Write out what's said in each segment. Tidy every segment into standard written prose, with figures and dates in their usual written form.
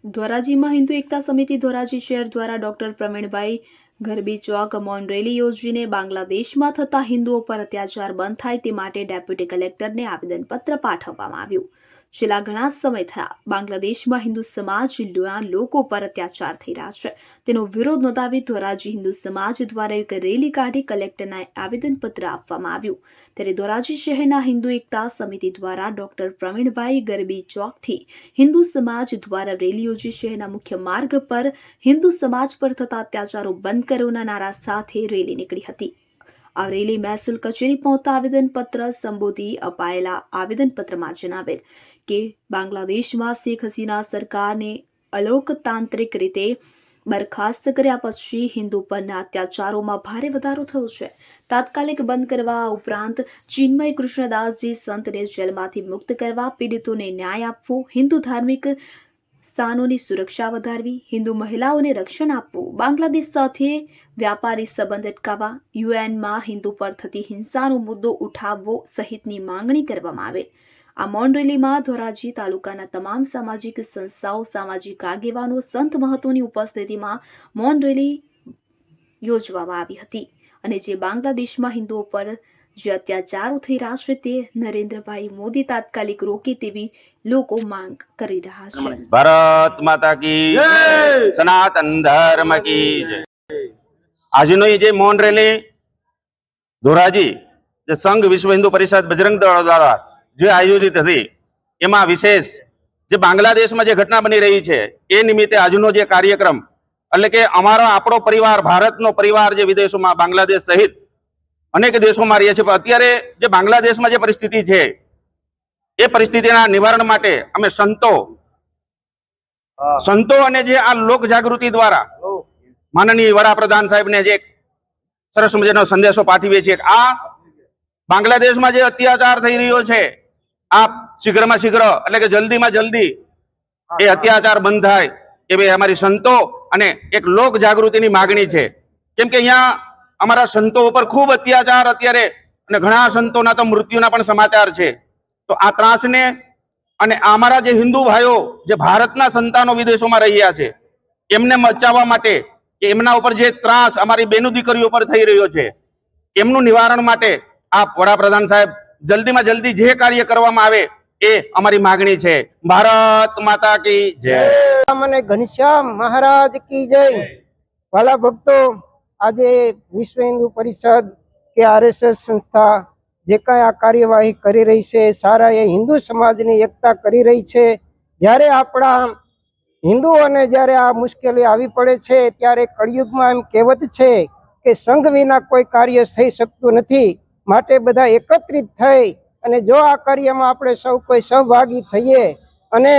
ધોરાજીમાં હિન્દુ એકતા સમિતિ ધોરાજી શહેર દ્વારા ડોક્ટર પ્રવીણભાઈ ગરબી ચોક મૌન રેલી યોજીને બાંગ્લાદેશમાં થતા હિન્દુઓ પર અત્યાચાર બંધ થાય તે માટે ડેપ્યુટી કલેક્ટરને આવેદનપત્ર પાઠવવામાં આવ્યું। છેલ્લા ઘણા સમય થયા બાંગ્લાદેશમાં હિન્દુ સમાજના લોકો પર અત્યાચાર થઈ રહ્યા છે, તેનો વિરોધ નોંધાવી ધોરાજી હિન્દુ સમાજ દ્વારા એક રેલી કાઢી કલેક્ટરને આવેદનપત્ર આપવામાં આવ્યું। ત્યારે ધોરાજી શહેરના હિન્દુ એકતા સમિતિ દ્વારા ડોક્ટર પ્રવીણભાઈ ગરબી ચોકથી હિન્દુ સમાજ દ્વારા રેલી યોજી શહેરના મુખ્ય માર્ગ પર હિન્દુ સમાજ પર થતા અત્યાચારો બંધ કરવાના નારા સાથે રેલી નીકળી હતી। આ રેલી મહેસૂલ કચેરી પહોંચતા આવેદનપત્ર સંબોધી અપાયેલા આવેદનપત્રમાં જણાવેલ કે બાંગ્લાદેશમાં શેખ હસીના સરકારને અલોકતાંત્રિક રીતે બરખાસ્ત કર્યા પછી હિન્દુ પરના અત્યાચારોમાં ભારે વધારો થયો છે। તાત્કાલિક બંધ કરવા ઉપરાંત ચિન્મય કૃષ્ણદાસજી સંતને જેલમાંથી મુક્ત કરવા, પીડિતોને ન્યાય આપવો, હિન્દુ ધાર્મિક સ્થાનોની સુરક્ષા વધારવી, હિન્દુ મહિલાઓને રક્ષણ આપવું, બાંગ્લાદેશ સાથે વ્યાપારી સંબંધ અટકાવવા, યુએનમાં હિન્દુ પર થતી હિંસાનો મુદ્દો ઉઠાવવો સહિતની માંગણી કરવામાં આવે। આ મૌન રેલીમાં ધોરાજી તાલુકાના તમામ સામાજિક સંસ્થાઓ, સામાજિક આગેવાનો, સંત મહતોની ઉપસ્થિતિમાં મૌન રેલી યોજવામાં આવી હતી અને જે બાંગ્લાદેશમાં હિન્દુઓ પર જે અત્યાચારો થઈ રહ્યા છે તે નરેન્દ્રભાઈ મોદી તાત્કાલિક રોકે તેવી લોકો માંગ કરી રહ્યા છે। ભારત માતા કી જય, સનાતન ધર્મ કી જય। આજનો જે મૌન રેલી ધોરાજી જે સંઘ વિશ્વ હિન્દુ પરિષદ બજરંગ દળ દ્વારા જે આયોજિત હતી એમાં વિશેષ જે બાંગ્લાદેશમાં જે ઘટના બની રહી છે એ નિમિત્તે આજનો જે કાર્યક્રમ એટલે કે આપણો પરિવાર, ભારતનો પરિવાર જે વિદેશોમાં બાંગ્લાદેશ સહિત અનેક દેશોમાં રહે છે, પણ અત્યારે જે બાંગ્લાદેશમાં જે પરિસ્થિતિ છે એ પરિસ્થિતિના નિવારણ માટે અમે સંતો અને જે આ લોક જાગૃતિ દ્વારા માનનીય વડાપ્રધાન સાહેબને જે સરસ મજાનો સંદેશો પાઠવીએ છીએ કે આ બાંગ્લાદેશમાં જે અત્યાચાર થઈ રહ્યો છે આ શીઘ્રમાં શીઘ્ર એટલે કે જલ્દીમાં જલ્દી એ અત્યાચાર બંધ થાય એવી અમારી સંતો અને એક લોક જાગૃતિની માગણી છે। કેમ કે અહીંયા અમારા સંતો ઉપર ખૂબ અત્યાચાર અત્યારે અને ઘણા સંતોના તો મૃત્યુના પણ સમાચાર છે। તો આ ત્રાસને અને અમારા જે હિન્દુ ભાઈઓ જે ભારતના સંતાનો વિદેશોમાં રહ્યા છે એમને બચાવવા માટે કે એમના ઉપર જે ત્રાસ અમારી બેનો દીકરીઓ પર થઈ રહ્યો છે એમનું નિવારણ માટે આ વડાપ્રધાન સાહેબ જલ્દીમાં જલ્દી જે કાર્ય કરવામાં આવે એ અમારી માગણી છે। ભારત માતા કી જય। મને ઘનશ્યામ મહારાજ કી જય। વાલા ભક્તો, આજે વિશ્વ હિન્દુ પરિષદ કે આરએસએસ સંસ્થા જે કાંઈ આ કાર્યવાહી કરી રહી છે, સારા એ હિન્દુ સમાજની એકતા કરી રહી છે। જ્યારે આપણા હિન્દુઓને જ્યારે આ મુશ્કેલી આવી પડે છે ત્યારે કળિયુગમાં એમ કહેવત છે કે સંઘ વિના કોઈ કાર્ય થઈ શકતું નથી, માટે બધા એકત્રિત થઈ અને જો આ કાર્યમાં આપણે સૌ કોઈ સહભાગી થઈએ અને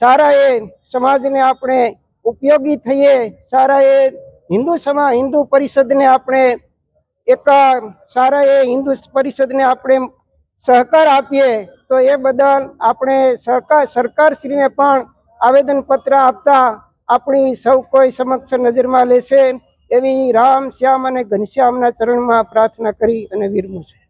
સારા એ સમાજને આપણે ઉપયોગી થઈએ, સારા એ હિન્દુ પરિષદને આપણે એક સારા એ હિન્દુ પરિષદને આપણે સહકાર આપીએ તો એ બદલ આપણે સરકારશ્રીને પણ આવેદનપત્ર આપતા આપણી સૌ કોઈ સમક્ષ નજરમાં લેશે એવી રામ, શ્યામ અને ઘનશ્યામના ચરણમાં પ્રાર્થના કરી અને વિરમું છું।